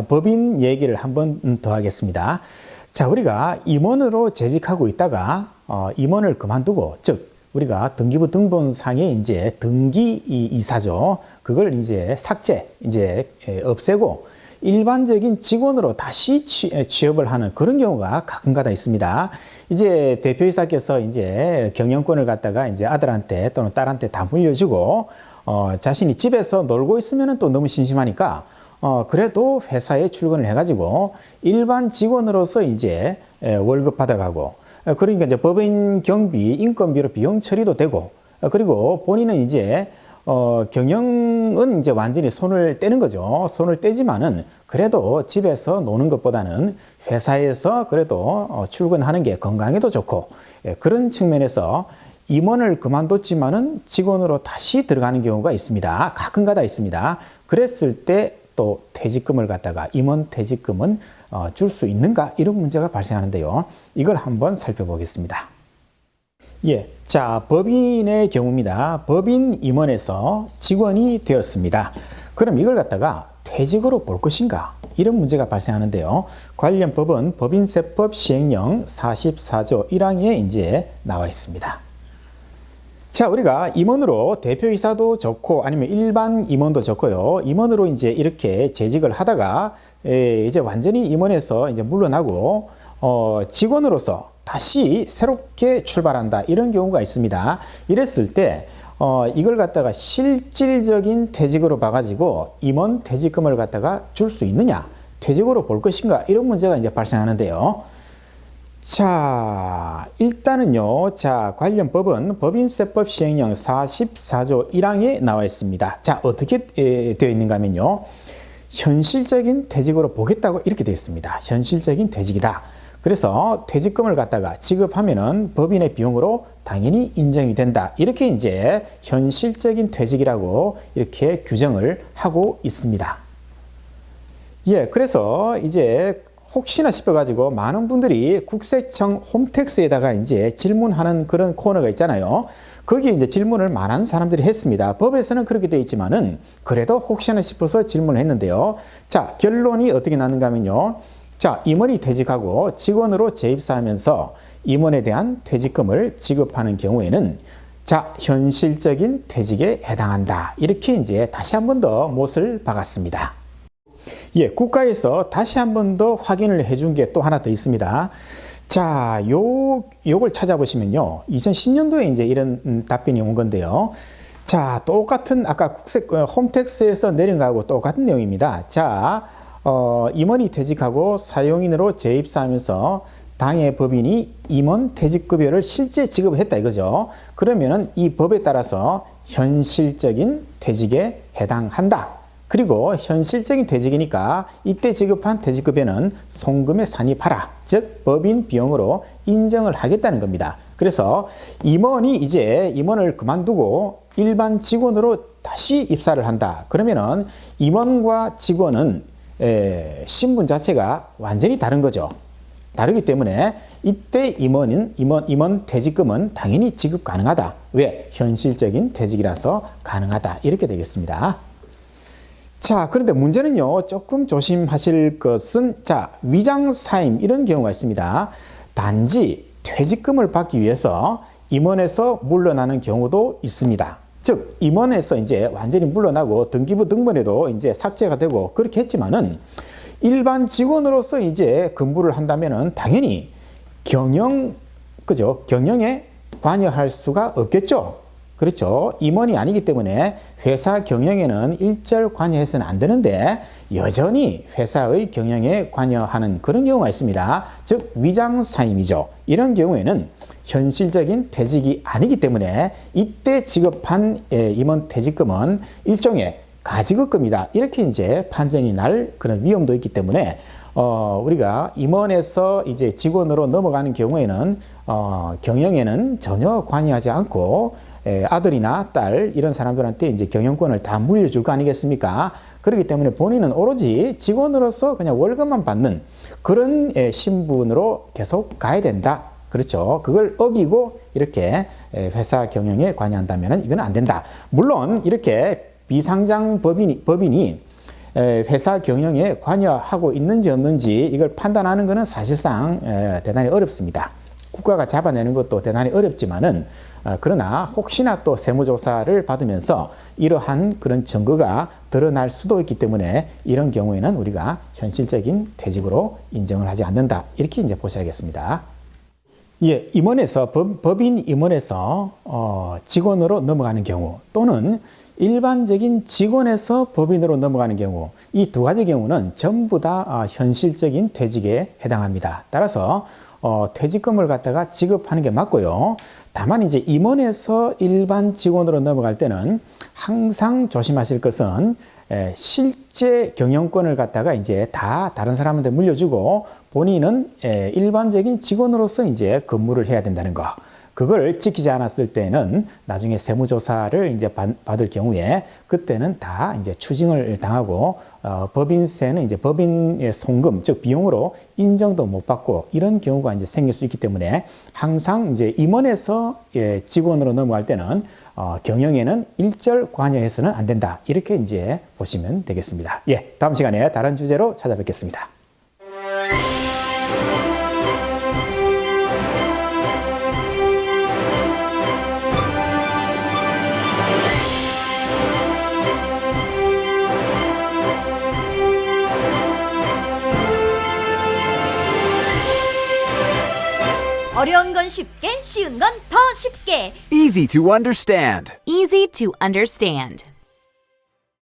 법인 얘기를 한 번 더 하겠습니다. 자, 우리가 임원으로 재직하고 있다가 임원을 그만두고, 즉 우리가 등기부 등본상에 이제 등기 이사죠. 그걸 이제 삭제, 이제 없애고 일반적인 직원으로 다시 취업을 하는 그런 경우가 가끔가다 있습니다. 이제 대표이사께서 이제 경영권을 갖다가 이제 아들한테 또는 딸한테 다 물려주고 자신이 집에서 놀고 있으면 또 너무 심심하니까 그래도 회사에 출근을 해가지고 일반 직원으로서 이제 월급 받아가고, 그러니까 이제 법인 경비, 인건비로 비용 처리도 되고, 그리고 본인은 이제 경영은 이제 완전히 손을 떼는 거죠. 손을 떼지만은 그래도 집에서 노는 것보다는 회사에서 그래도 출근하는 게 건강에도 좋고, 그런 측면에서 임원을 그만뒀지만은 직원으로 다시 들어가는 경우가 있습니다. 가끔가다 있습니다. 그랬을 때 또 퇴직금을 갖다가 임원 퇴직금은 줄 수 있는가, 이런 문제가 발생하는데요. 이걸 한번 살펴보겠습니다. 자, 법인의 경우입니다. 법인 임원에서 직원이 되었습니다. 그럼 이걸 갖다가 퇴직으로 볼 것인가, 이런 문제가 발생하는데요. 관련 법은 법인세법 시행령 44조 1항에 이제 나와 있습니다. 자, 우리가 임원으로 대표이사도 좋고 아니면 일반 임원도 좋고요. 임원으로 이제 이렇게 재직을 하다가 이제 완전히 임원에서 이제 물러나고 직원으로서 다시 새롭게 출발한다, 이런 경우가 있습니다. 이랬을 때 이걸 갖다가 실질적인 퇴직으로 봐가지고 임원 퇴직금을 갖다가 줄 수 있느냐, 퇴직으로 볼 것인가, 이런 문제가 이제 발생하는데요. 자, 일단은요, 자, 관련 법은 법인세법 시행령 44조 1항에 나와 있습니다. 자, 어떻게 되어 있는가 하면요, 현실적인 퇴직으로 보겠다고 이렇게 되어 있습니다. 현실적인 퇴직이다. 그래서 퇴직금을 갖다가 지급하면은 법인의 비용으로 당연히 인정이 된다, 이렇게 이제 현실적인 퇴직이라고 이렇게 규정을 하고 있습니다. 그래서 이제 혹시나 싶어가지고 많은 분들이 국세청 홈택스에다가 이제 질문하는 그런 코너가 있잖아요. 거기에 이제 질문을 많은 사람들이 했습니다. 법에서는 그렇게 되어 있지만은 그래도 혹시나 싶어서 질문을 했는데요. 자, 결론이 어떻게 나는가 하면요. 자, 임원이 퇴직하고 직원으로 재입사하면서 임원에 대한 퇴직금을 지급하는 경우에는 자, 현실적인 퇴직에 해당한다, 이렇게 이제 다시 한 번 더 못을 박았습니다. 국가에서 다시 한 번 더 확인을 해준 게 또 하나 더 있습니다. 자, 요걸 찾아보시면요. 2010년도에 이제 이런 답변이 온 건데요. 자, 똑같은 아까 홈택스에서 내린 거하고 똑같은 내용입니다. 자, 임원이 퇴직하고 사용인으로 재입사하면서 당해 법인이 임원 퇴직급여를 실제 지급했다, 이거죠. 그러면은 이 법에 따라서 현실적인 퇴직에 해당한다. 그리고 현실적인 퇴직이니까 이때 지급한 퇴직급여는 송금에 산입하라, 즉 법인 비용으로 인정을 하겠다는 겁니다. 그래서 임원이 이제 임원을 그만두고 일반 직원으로 다시 입사를 한다. 그러면은 임원과 직원은 신분 자체가 완전히 다른 거죠. 다르기 때문에 이때 임원 퇴직금은 당연히 지급 가능하다. 왜? 현실적인 퇴직이라서 가능하다, 이렇게 되겠습니다. 자, 그런데 문제는요, 조금 조심하실 것은, 자, 위장사임, 이런 경우가 있습니다. 단지 퇴직금을 받기 위해서 임원에서 물러나는 경우도 있습니다. 즉, 임원에서 이제 완전히 물러나고 등기부 등본에도 이제 삭제가 되고 그렇게 했지만은 일반 직원으로서 이제 근무를 한다면은 당연히 경영에 관여할 수가 없겠죠. 그렇죠. 임원이 아니기 때문에 회사 경영에는 일절 관여해서는 안 되는데 여전히 회사의 경영에 관여하는 그런 경우가 있습니다. 즉 위장사임이죠. 이런 경우에는 현실적인 퇴직이 아니기 때문에 이때 지급한 임원 퇴직금은 일종의 가지급금이다, 이렇게 이제 판정이 날 그런 위험도 있기 때문에 우리가 임원에서 이제 직원으로 넘어가는 경우에는 경영에는 전혀 관여하지 않고 아들이나 딸 이런 사람들한테 이제 경영권을 다 물려줄 거 아니겠습니까? 그렇기 때문에 본인은 오로지 직원으로서 그냥 월급만 받는 그런 신분으로 계속 가야 된다. 그렇죠. 그걸 어기고 이렇게 회사 경영에 관여한다면 이건 안 된다. 물론 이렇게 비상장 법인이 회사 경영에 관여하고 있는지 없는지 이걸 판단하는 것은 사실상 대단히 어렵습니다. 국가가 잡아내는 것도 대단히 어렵지만은 그러나 혹시나 또 세무조사를 받으면서 이러한 그런 증거가 드러날 수도 있기 때문에 이런 경우에는 우리가 현실적인 퇴직으로 인정을 하지 않는다. 이렇게 이제 보셔야겠습니다. 예, 임원에서 법인 임원에서 직원으로 넘어가는 경우 또는 일반적인 직원에서 법인으로 넘어가는 경우 이 두 가지 경우는 전부 다 현실적인 퇴직에 해당합니다. 따라서 퇴직금을 갖다가 지급하는 게 맞고요. 다만 이제 임원에서 일반 직원으로 넘어갈 때는 항상 조심하실 것은 실제 경영권을 갖다가 이제 다 다른 사람한테 물려주고 본인은 일반적인 직원으로서 이제 근무를 해야 된다는 거. 그걸 지키지 않았을 때는 나중에 세무조사를 이제 받을 경우에 그때는 다 이제 추징을 당하고 법인세는 이제 법인의 송금 즉 비용으로 인정도 못 받고 이런 경우가 이제 생길 수 있기 때문에 항상 이제 임원에서 직원으로 넘어갈 때는 경영에는 일절 관여해서는 안 된다 이렇게 이제 보시면 되겠습니다. 예, 다음 시간에 다른 주제로 찾아뵙겠습니다. 어려운 건 쉽게, 쉬운 건 더 쉽게. Easy to understand. Easy to understand.